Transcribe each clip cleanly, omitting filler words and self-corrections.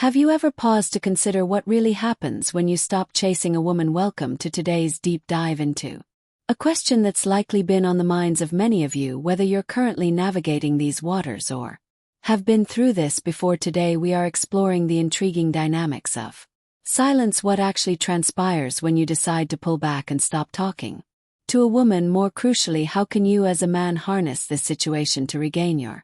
Have you ever paused to consider what really happens when you stop chasing a woman? Welcome to today's deep dive into a question that's likely been on the minds of many of you, whether you're currently navigating these waters or have been through this before. Today we are exploring the intriguing dynamics of silence, what actually transpires when you decide to pull back and stop talking to a woman. More crucially, how can you as a man harness this situation to regain your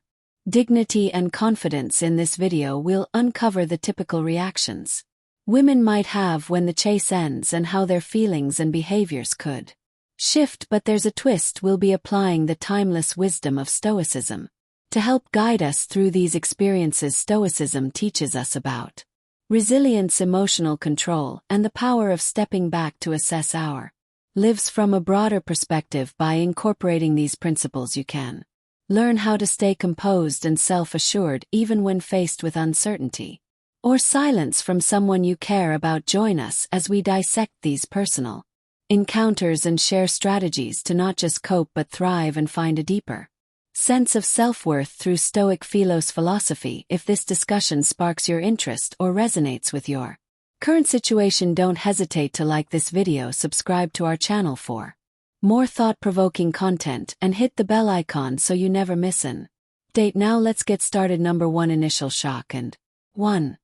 dignity and confidence? In this video we'll uncover the typical reactions women might have when the chase ends and how their feelings and behaviors could shift. But there's a twist. We'll be applying the timeless wisdom of Stoicism to help guide us through these experiences. Stoicism teaches us about resilience, emotional control, and the power of stepping back to assess our lives from a broader perspective. By incorporating these principles, you can learn how to stay composed and self-assured even when faced with uncertainty or silence from someone you care about. Join us as we dissect these personal encounters and share strategies to not just cope but thrive and find a deeper sense of self-worth through Stoic philosophy. If this discussion sparks your interest or resonates with your current situation, don't hesitate to like this video, subscribe to our channel for more thought-provoking content, and hit the bell icon so you never miss an update. Now let's get started. Number 1. Initial shock and 1.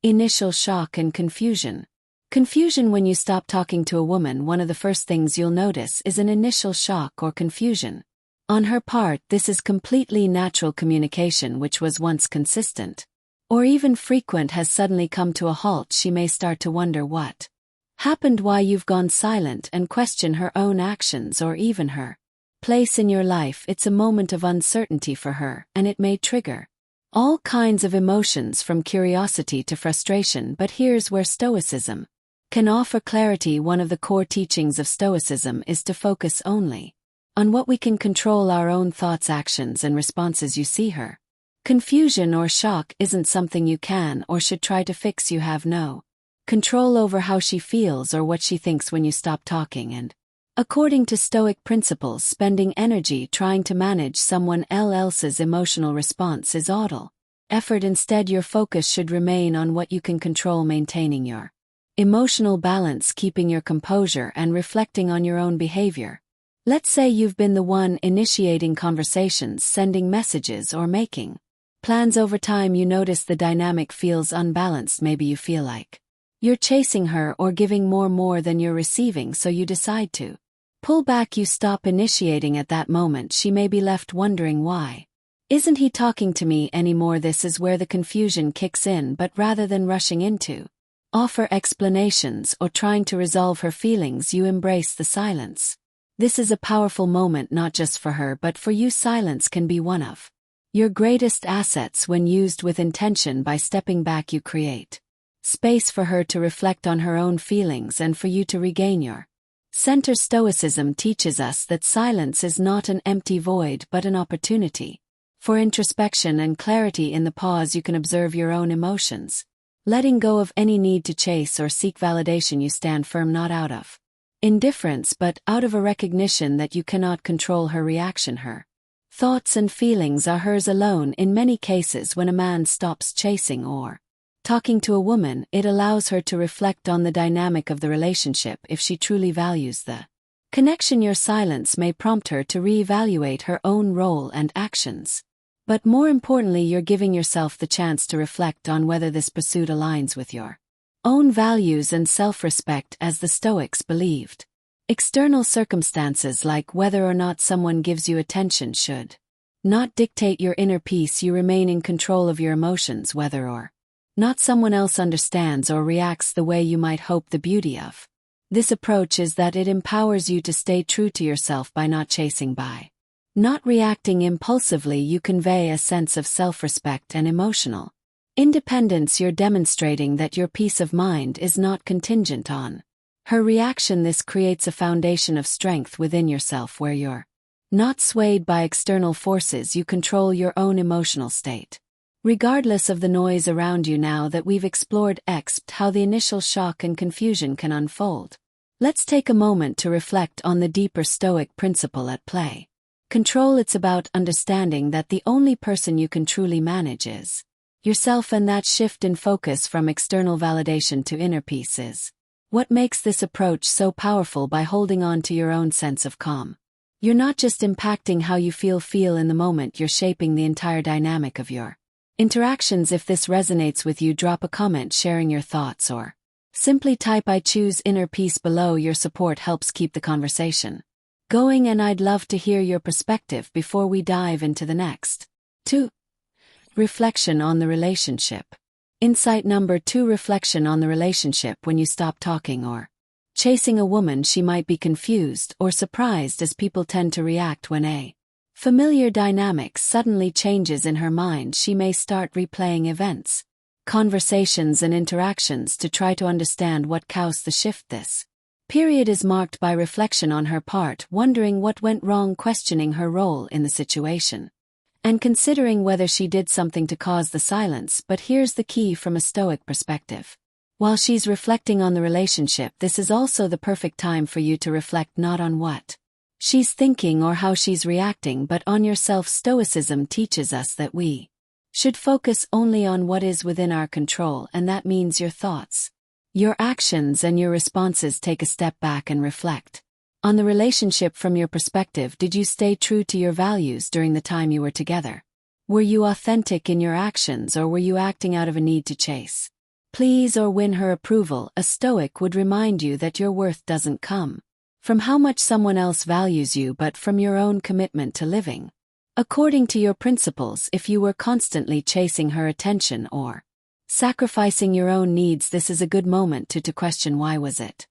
Initial shock and confusion. Confusion. When you stop talking to a woman, one of the first things you'll notice is an initial shock or confusion on her part. This is completely natural. Communication, which was once consistent or even frequent, has suddenly come to a halt. She may start to wonder what happened, why you've gone silent, and question her own actions or even her place in your life. It's a moment of uncertainty for her, and it may trigger all kinds of emotions from curiosity to frustration. But here's where Stoicism can offer clarity. One of the core teachings of Stoicism is to focus only on what we can control, our own thoughts, actions, and responses. You see, her confusion or shock isn't something you can or should try to fix. You have no control over how she feels or what she thinks when you stop talking, and according to Stoic principles, spending energy trying to manage someone else's emotional response is idle effort. Instead, your focus should remain on what you can control, maintaining your emotional balance, keeping your composure, and reflecting on your own behavior. Let's say you've been the one initiating conversations, sending messages, or making plans. Over time, you notice the dynamic feels unbalanced. Maybe you feel like you're chasing her or giving more than you're receiving, so you decide to pull back. You stop initiating at that moment. She may be left wondering, why isn't he talking to me anymore? This is where the confusion kicks in. But rather than rushing into offer explanations or trying to resolve her feelings, you embrace the silence. This is a powerful moment, not just for her but for you. Silence can be one of your greatest assets when used with intention. By stepping back, you create space for her to reflect on her own feelings and for you to regain your center. Stoicism teaches us that silence is not an empty void but an opportunity for introspection and clarity. In the pause, you can observe your own emotions, letting go of any need to chase or seek validation. You stand firm, not out of indifference but out of a recognition that you cannot control her reaction. Her thoughts and feelings are hers alone. In many cases, when a man stops chasing or talking to a woman, it allows her to reflect on the dynamic of the relationship. If she truly values the connection, your silence may prompt her to reevaluate her own role and actions. But more importantly, you're giving yourself the chance to reflect on whether this pursuit aligns with your own values and self-respect. As the Stoics believed, external circumstances, like whether or not someone gives you attention, should not dictate your inner peace. You remain in control of your emotions, whether or not someone else understands or reacts the way you might hope. The beauty of this approach is that it empowers you to stay true to yourself. By not chasing, by not reacting impulsively, you convey a sense of self-respect and emotional independence. You're demonstrating that your peace of mind is not contingent on her reaction. This creates a foundation of strength within yourself where you're not swayed by external forces. You control your own emotional state, regardless of the noise around you. Now that we've explored how the initial shock and confusion can unfold, let's take a moment to reflect on the deeper Stoic principle at play. Control. It's about understanding that the only person you can truly manage is yourself, and that shift in focus from external validation to inner peace is what makes this approach so powerful. By holding on to your own sense of calm, you're not just impacting how you feel in the moment, you're shaping the entire dynamic of your interactions. If this resonates with you, drop a comment sharing your thoughts, or simply type "I choose inner peace" below. Your support helps keep the conversation going, and I'd love to hear your perspective before we dive into the next 2. Reflection on the relationship. Insight number 2. Reflection on the relationship. When you stop talking or chasing a woman, she might be confused or surprised, as people tend to react when a familiar dynamic suddenly changes in her mind. She may start replaying events, conversations, and interactions to try to understand what caused the shift. This period is marked by reflection on her part, wondering what went wrong, questioning her role in the situation, and considering whether she did something to cause the silence. But here's the key from a Stoic perspective. While she's reflecting on the relationship, this is also the perfect time for you to reflect not on what she's thinking or how she's reacting, but on yourself. Stoicism teaches us that we should focus only on what is within our control, and that means your thoughts, your actions, and your responses. Take a step back and reflect on the relationship from your perspective. Did you stay true to your values during the time you were together? Were you authentic in your actions, or were you acting out of a need to chase, please, or win her approval? A Stoic would remind you that your worth doesn't come from how much someone else values you, but from your own commitment to living according to your principles. If you were constantly chasing her attention or sacrificing your own needs, this is a good moment to question, why was it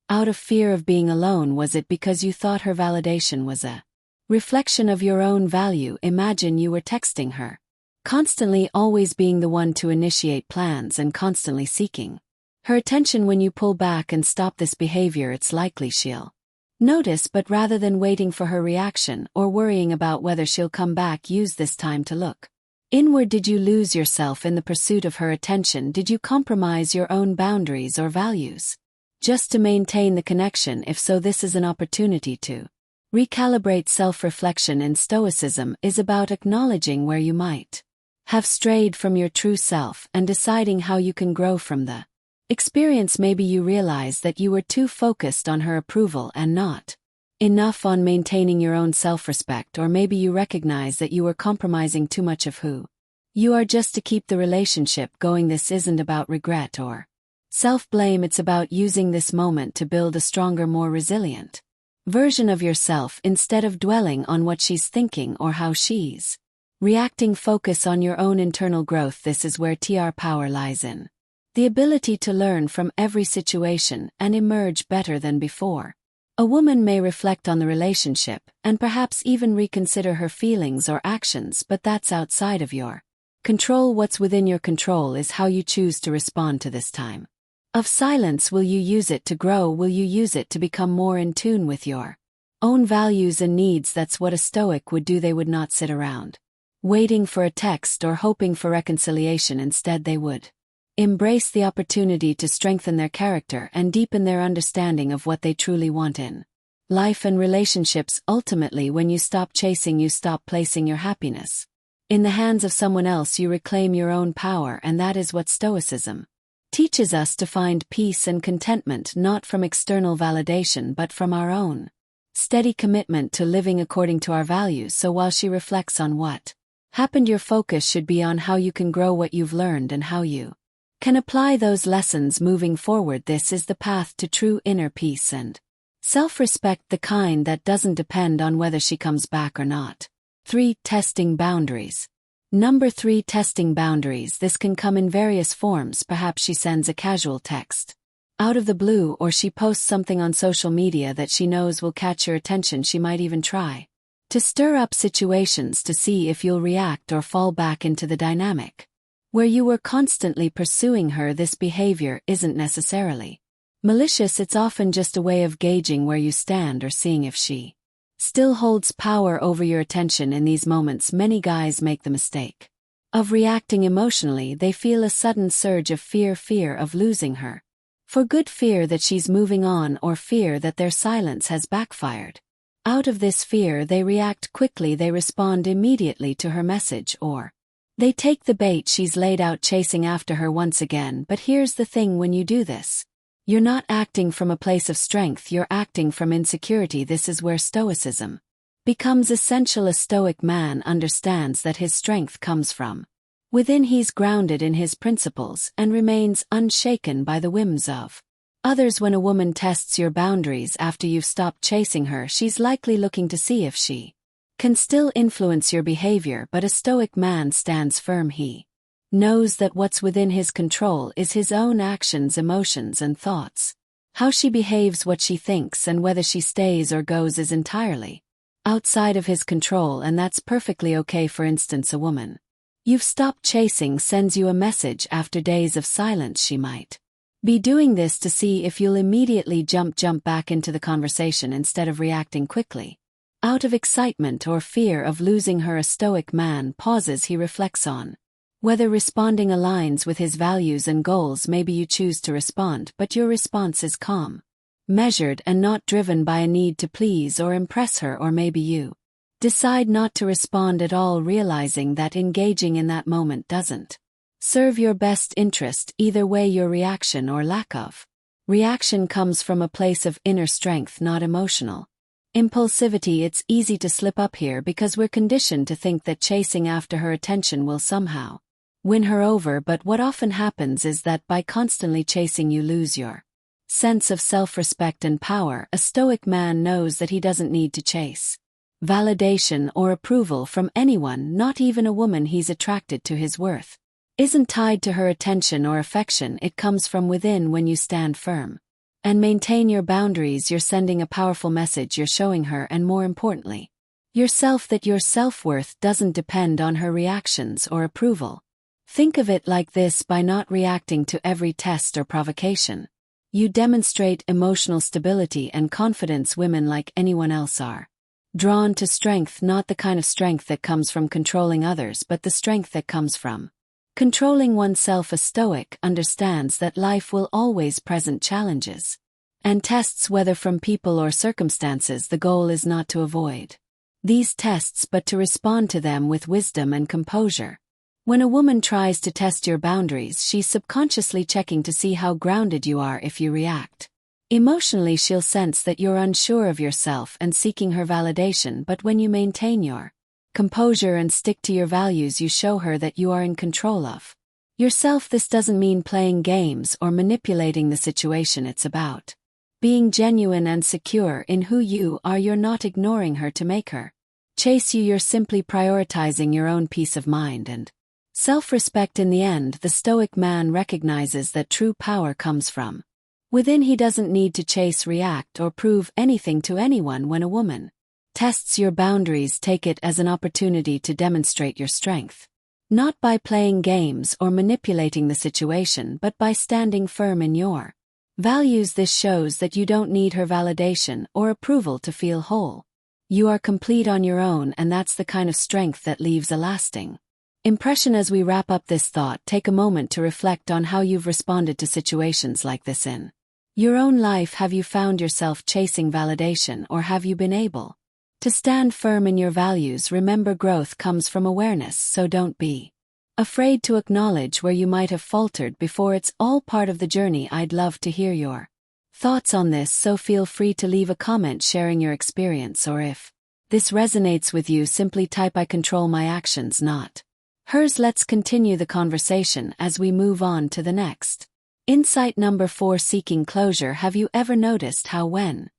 out of fear of being alone? Was it because you thought her validation was a reflection of your own value? Imagine you were texting her, constantly always being the one to initiate plans and constantly seeking her attention. When you pull back and stop this behavior, it's likely she'll notice, but rather than waiting for her reaction or worrying about whether she'll come back, use this time to look inward. Did you lose yourself in the pursuit of her attention? Did you compromise your own boundaries or values just to maintain the connection? If so, this is an opportunity to recalibrate. Self-reflection in Stoicism is about acknowledging where you might have strayed from your true self and deciding how you can grow from the experience. Maybe you realize that you were too focused on her approval and not enough on maintaining your own self-respect, or maybe you recognize that you were compromising too much of who you are just to keep the relationship going. This isn't about regret or self-blame, it's about using this moment to build a stronger, more resilient version of yourself. Instead of dwelling on what she's thinking or how she's reacting, focus on your own internal growth. This is where TR power lies, in the ability to learn from every situation and emerge better than before. A woman may reflect on the relationship and perhaps even reconsider her feelings or actions, but that's outside of your control. What's within your control is how you choose to respond to this time of silence. Will you use it to grow? Will you use it to become more in tune with your own values and needs? That's what a Stoic would do. They would not sit around waiting for a text or hoping for reconciliation. Instead, they would embrace the opportunity to strengthen their character and deepen their understanding of what they truly want in life and relationships. Ultimately, when you stop chasing, you stop placing your happiness in the hands of someone else. You reclaim your own power, and that is what Stoicism teaches us: to find peace and contentment not from external validation but from our own steady commitment to living according to our values. So while she reflects on what happened, your focus should be on how you can grow what you've learned and how you can apply those lessons moving forward. This is the path to true inner peace and self-respect, the kind that doesn't depend on whether she comes back or not. 3. Testing boundaries. Number 3. Testing boundaries. This can come in various forms. Perhaps she sends a casual text out of the blue, or she posts something on social media that she knows will catch your attention. She might even try to stir up situations to see if you'll react or fall back into the dynamic where you were constantly pursuing her. This behavior isn't necessarily malicious, it's often just a way of gauging where you stand or seeing if she still holds power over your attention. In these moments, many guys make the mistake of reacting emotionally. They feel a sudden surge of fear of losing her for good, fear that she's moving on, or fear that their silence has backfired. Out of this fear, they react quickly. They respond immediately to her message, or They take the bait she's laid out chasing after her once again, but here's the thing: when you do this, you're not acting from a place of strength, you're acting from insecurity. This is where Stoicism becomes essential. A Stoic man understands that his strength comes from within. He's grounded in his principles and remains unshaken by the whims of others. When a woman tests your boundaries after you've stopped chasing her, she's likely looking to see if she can still influence your behavior, but a Stoic man stands firm. He knows that what's within his control is his own actions, emotions, and thoughts. How she behaves, what she thinks, and whether she stays or goes is entirely outside of his control, and that's perfectly okay. For instance, a woman you've stopped chasing sends you a message after days of silence. She might be doing this to see if you'll immediately jump back into the conversation instead of reacting quickly out of excitement or fear of losing her. A Stoic man pauses. He reflects on whether responding aligns with his values and goals. Maybe you choose to respond, but your response is calm, measured, and not driven by a need to please or impress her. Or maybe you decide not to respond at all, realizing that engaging in that moment doesn't serve your best interest. Either way, your reaction or lack of reaction comes from a place of inner strength, not emotional impulsivity. It's easy to slip up here because we're conditioned to think that chasing after her attention will somehow win her over, but what often happens is that by constantly chasing, you lose your sense of self-respect and power. A Stoic man knows that he doesn't need to chase validation or approval from anyone, not even a woman he's attracted to. His worth isn't tied to her attention or affection, it comes from within. When you stand firm and maintain your boundaries, you're sending a powerful message. You're showing her, and more importantly, yourself, that your self-worth doesn't depend on her reactions or approval. Think of it like this: by not reacting to every test or provocation, you demonstrate emotional stability and confidence. Women, like anyone else, are drawn to strength, not the kind of strength that comes from controlling others, but the strength that comes from controlling oneself. A Stoic understands that life will always present challenges and tests, whether from people or circumstances. The goal is not to avoid these tests, but to respond to them with wisdom and composure. When a woman tries to test your boundaries, she's subconsciously checking to see how grounded you are. If you react emotionally, she'll sense that you're unsure of yourself and seeking her validation, but when you maintain your composure and stick to your values, you show her that you are in control of yourself. This doesn't mean playing games or manipulating the situation. It's about being genuine and secure in who you are. You're not ignoring her to make her chase you, you're simply prioritizing your own peace of mind and self-respect. In the end, the Stoic man recognizes that true power comes from within. He doesn't need to chase, react, or prove anything to anyone. When a woman tests your boundaries, take it as an opportunity to demonstrate your strength, not by playing games or manipulating the situation, but by standing firm in your values. This shows that you don't need her validation or approval to feel whole. You are complete on your own, and that's the kind of strength that leaves a lasting impression. As we wrap up this thought, take a moment to reflect on how you've responded to situations like this in your own life. Have you found yourself chasing validation, or have you been able to stand firm in your values? Remember, growth comes from awareness, so don't be afraid to acknowledge where you might have faltered before. It's all part of the journey. I'd love to hear your thoughts on this, so feel free to leave a comment sharing your experience, or if this resonates with you, simply type "I control my actions, not hers." Let's continue the conversation as we move on to the next insight. Number 4, seeking closure. Have you ever noticed how when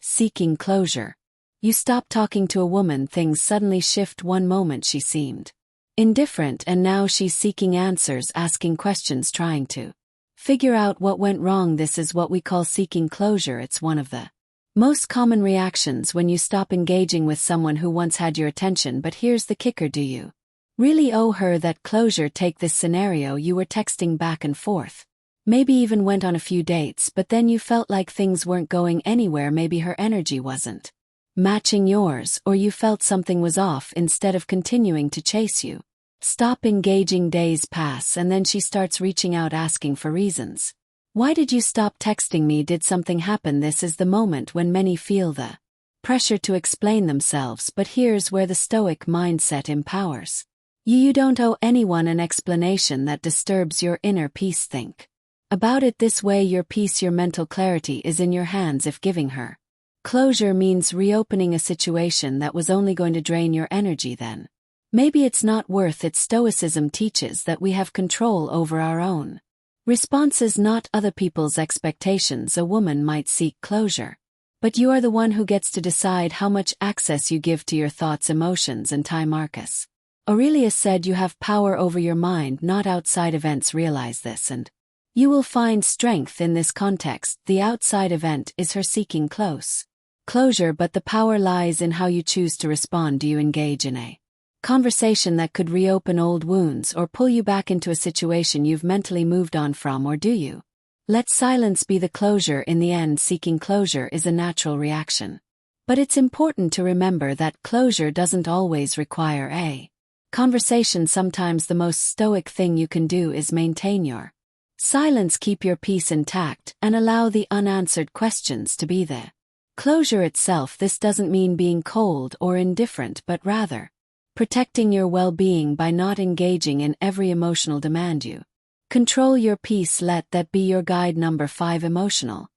seeking closure, you stop talking to a woman, things suddenly shift? One moment she seemed indifferent, and now she's seeking answers, asking questions, trying to figure out what went wrong. This is what we call seeking closure. It's one of the most common reactions when you stop engaging with someone who once had your attention. But here's the kicker: do you really owe her that closure? Take this scenario: you were texting back and forth, maybe even went on a few dates, but then you felt like things weren't going anywhere. Maybe her energy wasn't matching yours, or you felt something was off. Instead of continuing to chase you, stop engaging. Days pass, and then she starts reaching out, asking for reasons. Why did you stop texting me? Did something happen? This is the moment when many feel the pressure to explain themselves, but here's where the Stoic mindset empowers You don't owe anyone an explanation that disturbs your inner peace. Think about it this way: your peace, your mental clarity is in your hands if giving her closure means reopening a situation that was only going to drain your energy. Then maybe it's not worth it. Stoicism teaches that we have control over our own responses, not other people's expectations. A woman might seek closure, but you are the one who gets to decide how much access you give to your thoughts, emotions, and time. Marcus Aurelius said you have power over your mind, not outside events. Realize this, and you will find strength in this context. The outside event is her seeking closure, but the power lies in how you choose to respond. Do you engage in a conversation that could reopen old wounds or pull you back into a situation you've mentally moved on from, or do you let silence be the closure? In the end, seeking closure is a natural reaction, but it's important to remember that closure doesn't always require a conversation. Sometimes the most stoic thing you can do is maintain your silence, keep your peace intact, and allow the unanswered questions to be the closure itself. This doesn't mean being cold or indifferent, but rather protecting your well-being by not engaging in every emotional demand. You control your peace. Let that be your guide. Number 5. Emotional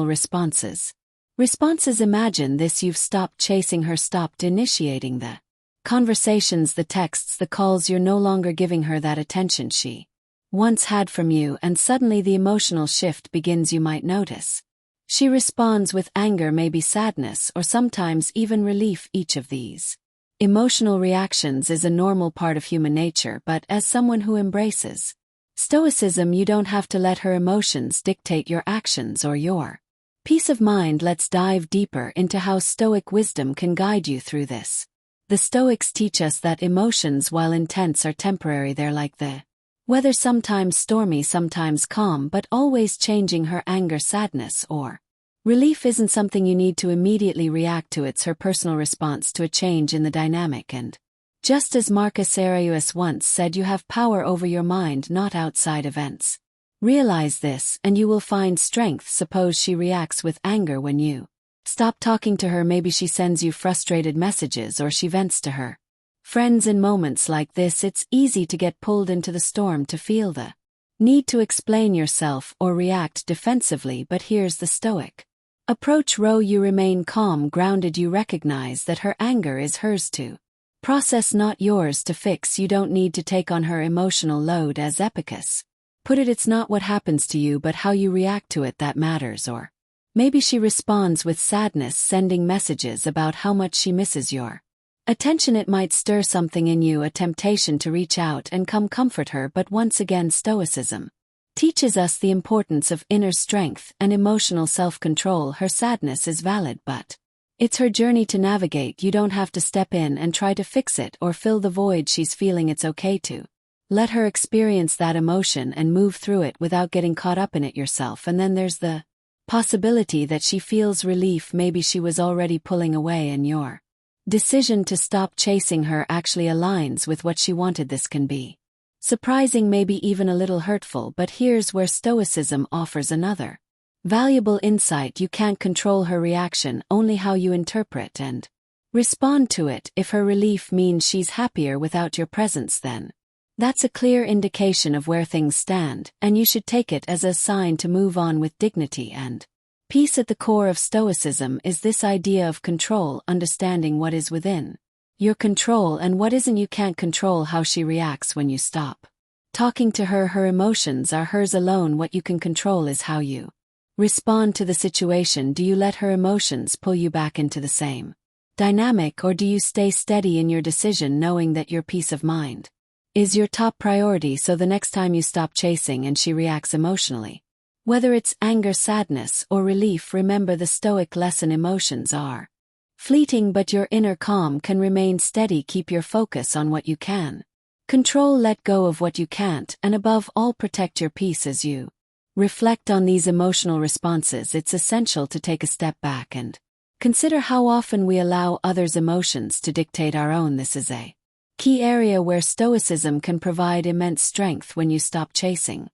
responses. Imagine this: you've stopped chasing her, stopped initiating the conversations, the texts, the calls. You're no longer giving her that attention she once had from you, and suddenly the emotional shift begins. You might notice she responds with anger, maybe sadness, or sometimes even relief. Each of these emotional reactions is a normal part of human nature, but as someone who embraces Stoicism, you don't have to let her emotions dictate your actions or your peace of mind. Let's dive deeper into how Stoic wisdom can guide you through this. The Stoics teach us that emotions, while intense, are temporary. They're like the weather, sometimes stormy, sometimes calm, but always changing. Her anger, sadness, or relief isn't something you need to immediately react to. It's her personal response to a change in the dynamic. And just as Marcus Aurelius once said, you have power over your mind, not outside events. Realize this, and you will find strength. Suppose she reacts with anger when you stop talking to her. Maybe she sends you frustrated messages, or she vents to her friends. In moments like this, it's easy to get pulled into the storm, to feel the need to explain yourself or react defensively. But here's the Stoic approach. You remain calm, grounded. You recognize that her anger is hers to process, not yours to fix. You don't need to take on her emotional load. As Epictetus put it, it's not what happens to you, but how you react to it that matters. Or maybe she responds with sadness, sending messages about how much she misses your attention. It might stir something in you, a temptation to reach out and comfort her. But once again, Stoicism teaches us the importance of inner strength and emotional self-control. Her sadness is valid, but it's her journey to navigate. You don't have to step in and try to fix it or fill the void she's feeling. It's okay to let her experience that emotion and move through it without getting caught up in it yourself. And then there's the possibility that she feels relief. Maybe she was already pulling away, and your decision to stop chasing her actually aligns with what she wanted. This can be surprising, maybe even a little hurtful, but here's where Stoicism offers another valuable insight. You can't control her reaction, only how you interpret and respond to it. If her relief means she's happier without your presence, then that's a clear indication of where things stand, and you should take it as a sign to move on with dignity and peace. At the core of Stoicism is this idea of control, understanding what is within your control and what isn't. You can't control how she reacts when you stop talking to her. Her emotions are hers alone. What you can control is how you respond to the situation. Do you let her emotions pull you back into the same dynamic, or do you stay steady in your decision, knowing that your peace of mind is your top priority? So the next time you stop chasing and she reacts emotionally, whether it's anger, sadness, or relief, remember the Stoic lesson: emotions are fleeting, but your inner calm can remain steady. Keep your focus on what you can control, let go of what you can't, and above all, protect your peace. As you reflect on these emotional responses, it's essential to take a step back and consider how often we allow others' emotions to dictate our own. This is a key area where Stoicism can provide immense strength. When you stop chasing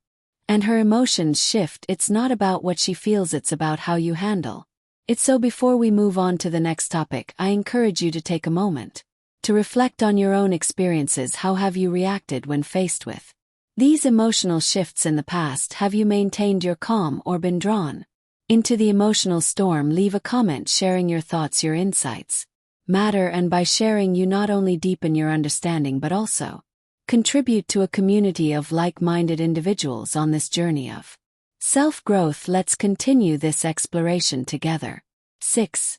and her emotions shift, it's not about what she feels, it's about how you handle it. So before we move on to the next topic, I encourage you to take a moment To reflect on your own experiences. How have you reacted when faced with these emotional shifts in the past? Have you maintained your calm or been drawn into the emotional storm? Leave a comment sharing your thoughts. Your insights matter, and by sharing you not only deepen your understanding but also contribute to a community of like-minded individuals on this journey of self-growth. Let's continue this exploration together. 6.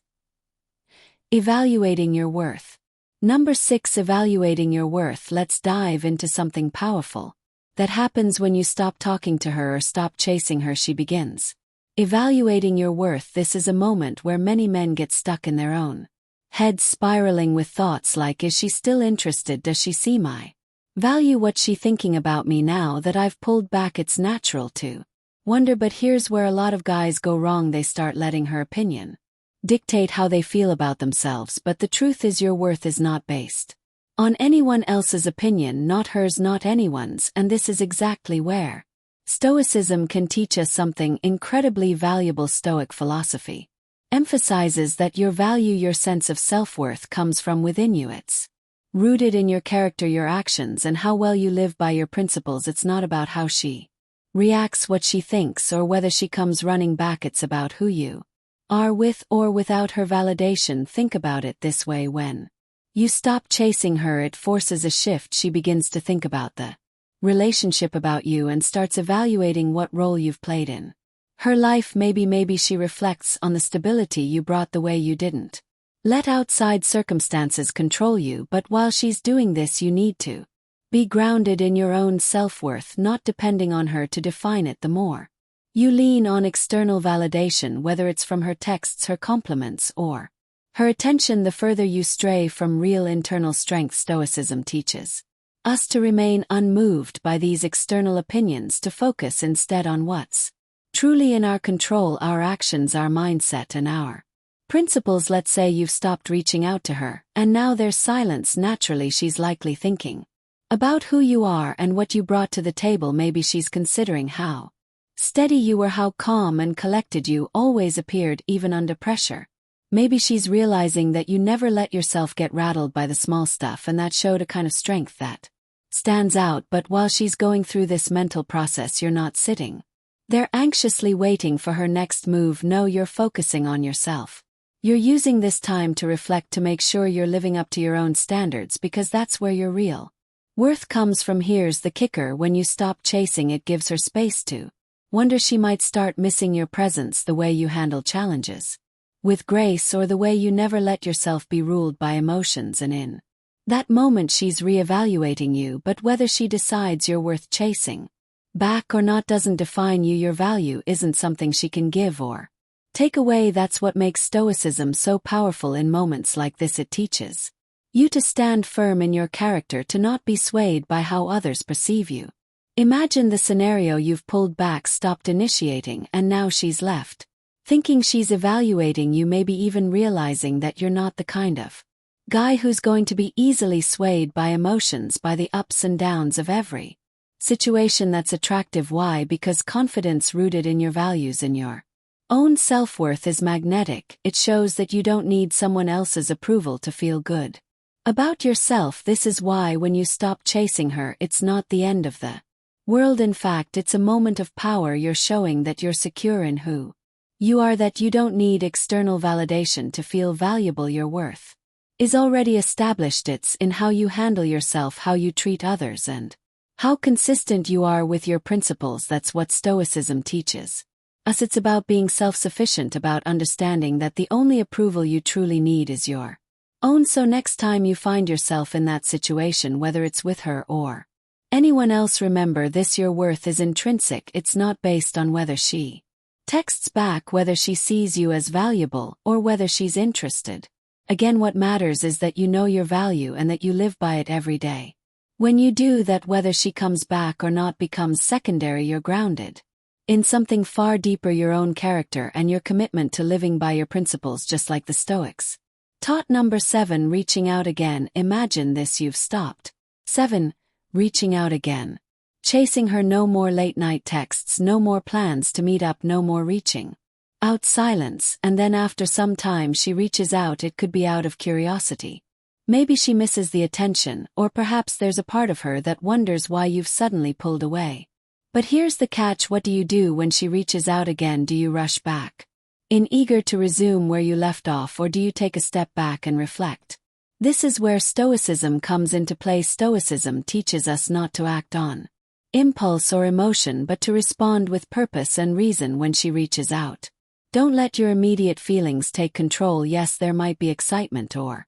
Evaluating your worth. Number 6. Evaluating your worth. Let's dive into something powerful that happens when you stop talking to her or stop chasing her. She begins evaluating your worth. This is a moment where many men get stuck in their own heads, spiraling with thoughts like, is she still interested? Does she see my value? What's she thinking about me now that I've pulled back? It's natural to wonder, but here's where a lot of guys go wrong. They start letting her opinion dictate how they feel about themselves, but the truth is your worth is not based on anyone else's opinion, not hers, not anyone's, and this is exactly where Stoicism can teach us something incredibly valuable. Stoic philosophy emphasizes that your value, your sense of self-worth, comes from within you. It's rooted in your character, your actions, and how well you live by your principles. It's not about how she reacts, what she thinks, or whether she comes running back. It's about who you are with or without her validation. Think about it this way: when you stop chasing her, it forces a shift. She begins to think about the relationship, about you, and starts evaluating what role you've played in her life. Maybe she reflects on the stability you brought, the way you didn't let outside circumstances control you. But while she's doing this, you need to be grounded in your own self-worth, not depending on her to define it. The more you lean on external validation, whether it's from her texts, her compliments, or her attention, the further you stray from real internal strength. Stoicism teaches us to remain unmoved by these external opinions, to focus instead on what's truly in our control: our actions, our mindset, and our principles. Let's say you've stopped reaching out to her, and now there's silence. Naturally, she's likely thinking about who you are and what you brought to the table. Maybe she's considering how steady you were, how calm and collected you always appeared, even under pressure. Maybe she's realizing that you never let yourself get rattled by the small stuff, and that showed a kind of strength that stands out. But while she's going through this mental process, you're not sitting there anxiously waiting for her next move. No, you're focusing on yourself. You're using this time to reflect, to make sure you're living up to your own standards, because that's where your real worth comes from. Here's the kicker: when you stop chasing, it gives her space to wonder. She might start missing your presence, the way you handle challenges with grace, or the way you never let yourself be ruled by emotions, and in that moment she's reevaluating you. But whether she decides you're worth chasing back or not doesn't define you. Your value isn't something she can give or take away. That's what makes Stoicism so powerful. In moments like this, it teaches you to stand firm in your character, to not be swayed by how others perceive you. Imagine the scenario: you've pulled back, stopped initiating, and now she's left thinking. She's evaluating you, maybe even realizing that you're not the kind of guy who's going to be easily swayed by emotions, by the ups and downs of every situation. That's attractive. Why? Because confidence rooted in your values, in your own self-worth, is magnetic. It shows that you don't need someone else's approval to feel good about yourself. This is why when you stop chasing her, it's not the end of the world. In fact, it's a moment of power. You're showing that you're secure in who you are, that you don't need external validation to feel valuable. Your worth is already established. It's in how you handle yourself, how you treat others, and how consistent you are with your principles. That's what Stoicism teaches us. It's about being self-sufficient, about understanding that the only approval you truly need is your own. So next time you find yourself in that situation, whether it's with her or anyone else, remember this: your worth is intrinsic. It's not based on whether she texts back, whether she sees you as valuable, or whether she's interested. Again, what matters is that you know your value and that you live by it every day. When you do that, whether she comes back or not becomes secondary. You're grounded in something far deeper: your own character and your commitment to living by your principles, just like the Stoics taught. Number 7, reaching out again. Imagine this: you've stopped 7. Reaching out again. Chasing her. No more late night texts, no more plans to meet up, no more reaching out. Silence. And then after some time she reaches out. It could be out of curiosity, Maybe she misses the attention, or perhaps there's a part of her that wonders why you've suddenly pulled away. But here's the catch: what do you do when she reaches out again? Do you rush back, eager to resume where you left off, or do you take a step back and reflect? This is where Stoicism comes into play. Stoicism teaches us not to act on impulse or emotion, but to respond with purpose and reason when she reaches out. Don't let your immediate feelings take control. Yes, there might be excitement or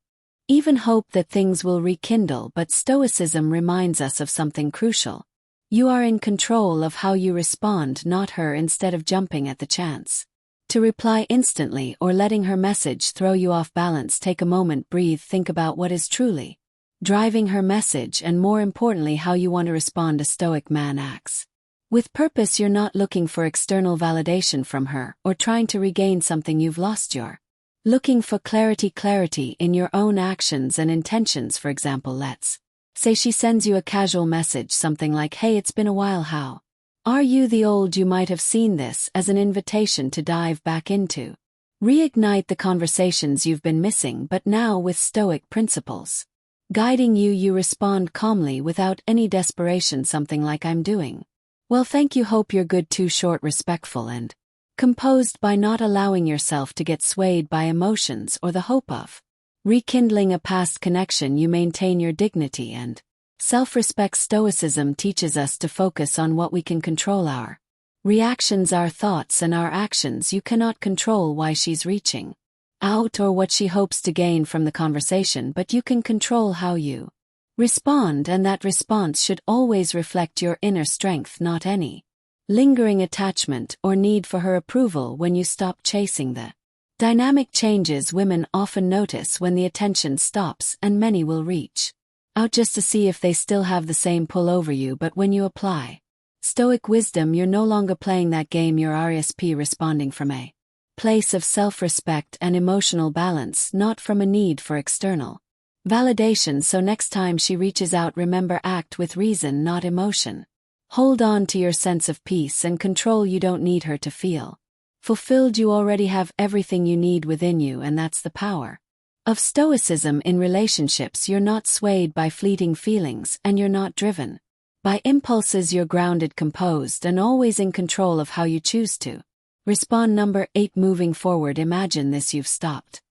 even hope that things will rekindle, but Stoicism reminds us of something crucial. You are in control of how you respond, not her. Instead of jumping at the chance to reply instantly or letting her message throw you off balance, take a moment, breathe, think about what is truly driving her message, and more importantly, how you want to respond. A Stoic man acts with purpose. You're not looking for external validation from her or trying to regain something you've lost. You're looking for clarity in your own actions and intentions. For example, let's say she sends you a casual message, something like, "Hey, it's been a while, how are you?" You might have seen this as an invitation to dive back into, reignite the conversations you've been missing, but now with Stoic principles guiding you, you respond calmly without any desperation, something like, "I'm doing well, thank you, hope you're good." Too short, respectful, and composed. By not allowing yourself to get swayed by emotions or the hope of rekindling a past connection, you maintain your dignity and self-respect. Stoicism teaches us to focus on what we can control: our reactions, our thoughts, and our actions. You cannot control why she's reaching out or what she hopes to gain from the conversation, but you can control how you respond, and that response should always reflect your inner strength, not any lingering attachment or need for her approval. When you stop chasing, the dynamic changes. Women often notice when the attention stops, and many will reach out just to see if they still have the same pull over you. But when you apply Stoic wisdom, you're no longer playing that game. You're responding from a place of self-respect and emotional balance, not from a need for external validation. So next time she reaches out, remember, act with reason, not emotion. Hold on to your sense of peace and control. You don't need her to feel fulfilled. You already have everything you need within you, and that's the power of Stoicism in relationships. You're not swayed by fleeting feelings, and you're not driven by impulses. You're grounded, composed, and always in control of how you choose to respond. Number 8. Moving forward. Imagine this: you've stopped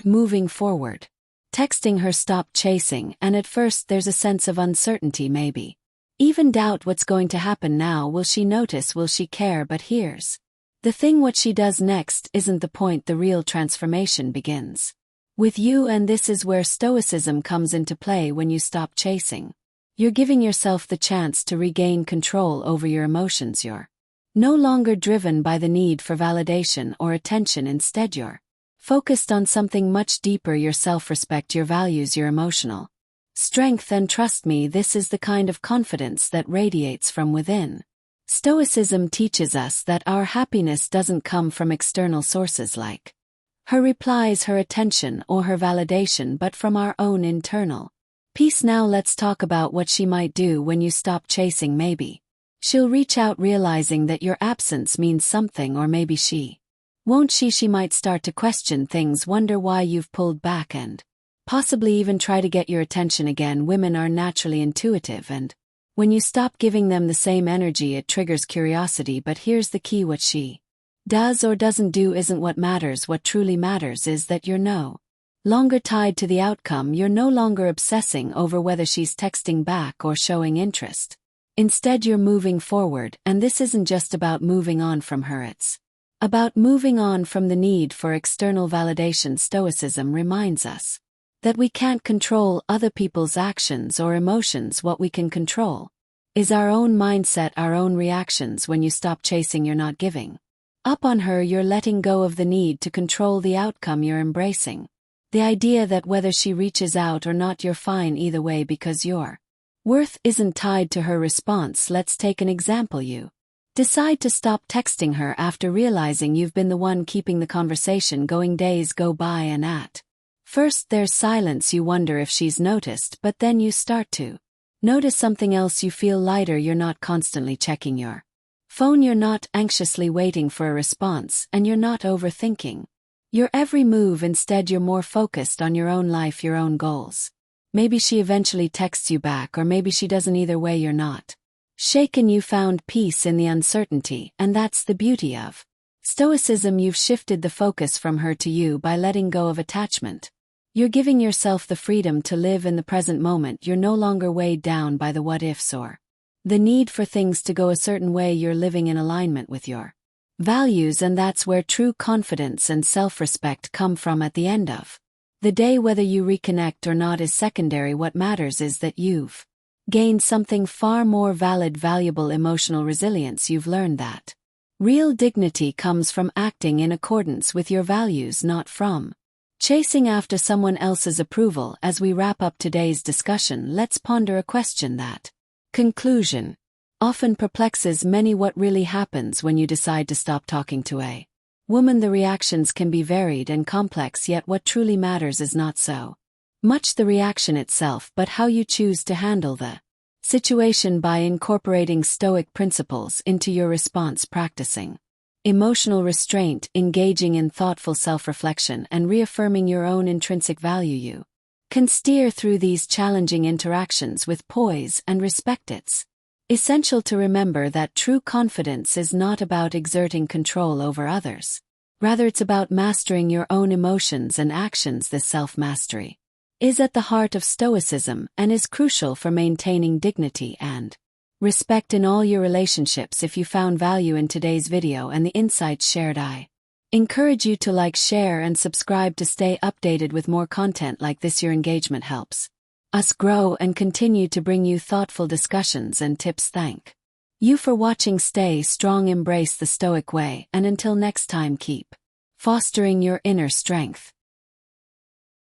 moving forward. Texting her, stop chasing, and at first there's a sense of uncertainty, maybe even doubt. What's going to happen now? Will she notice? Will she care? But here's the thing: what she does next isn't the point. The real transformation begins with you, and this is where Stoicism comes into play. When you stop chasing, you're giving yourself the chance to regain control over your emotions. You're no longer driven by the need for validation or attention. Instead, you're focused on something much deeper: your self-respect, your values, your emotional strength. And trust me, this is the kind of confidence that radiates from within. Stoicism teaches us that our happiness doesn't come from external sources like her replies, her attention, or her validation, but from our own internal peace. Now let's talk about what she might do when you stop chasing. Maybe she'll reach out, realizing that your absence means something, or maybe she might start to question things, wonder why you've pulled back, and possibly even try to get your attention again. Women are naturally intuitive, and when you stop giving them the same energy, it triggers curiosity. But here's the key: what she does or doesn't do isn't what matters. What truly matters is that you're no longer tied to the outcome. You're no longer obsessing over whether she's texting back or showing interest. Instead, you're moving forward, and this isn't just about moving on from her, it's about moving on from the need for external validation. Stoicism reminds us that we can't control other people's actions or emotions. What we can control is our own mindset, our own reactions. When you stop chasing, you're not giving up on her. You're letting go of the need to control the outcome. You're embracing the idea that whether she reaches out or not, you're fine either way, because your worth isn't tied to her response. Let's take an example. You decide to stop texting her after realizing you've been the one keeping the conversation going. Days go by, and at first there's silence. You wonder if she's noticed, but then you start to notice something else. You feel lighter. You're not constantly checking your phone. You're not anxiously waiting for a response, and you're not overthinking. Your every move instead you're more focused on your own life, your own goals. Maybe she eventually texts you back, or maybe she doesn't. Either way, you're not shaken. You found peace in the uncertainty, and that's the beauty of Stoicism. You've shifted the focus from her to you by letting go of attachment. You're giving yourself the freedom to live in the present moment. You're no longer weighed down by the what-ifs or the need for things to go a certain way. You're living in alignment with your values, and that's where true confidence and self-respect come from at the end of the day. Whether you reconnect or not is secondary. What matters is that you've gained something far more valid, valuable emotional resilience. You've learned that real dignity comes from acting in accordance with your values, not from chasing after someone else's approval. As we wrap up today's discussion, let's ponder a question that conclusion often perplexes many. What really happens when you decide to stop talking to a woman? The reactions can be varied and complex, yet what truly matters is not so much the reaction itself, but how you choose to handle the situation. By incorporating Stoic principles into your response, practicing emotional restraint, engaging in thoughtful self-reflection, and reaffirming your own intrinsic value, you can steer through these challenging interactions with poise and respect. It's essential to remember that true confidence is not about exerting control over others. Rather, it's about mastering your own emotions and actions. This self-mastery is at the heart of Stoicism and is crucial for maintaining dignity and respect in all your relationships. If you found value in today's video and the insights shared, I encourage you to like, share, and subscribe to stay updated with more content like this. Your engagement helps us grow and continue to bring you thoughtful discussions and tips. Thank you for watching. Stay strong, embrace the Stoic way, and until next time, keep fostering your inner strength.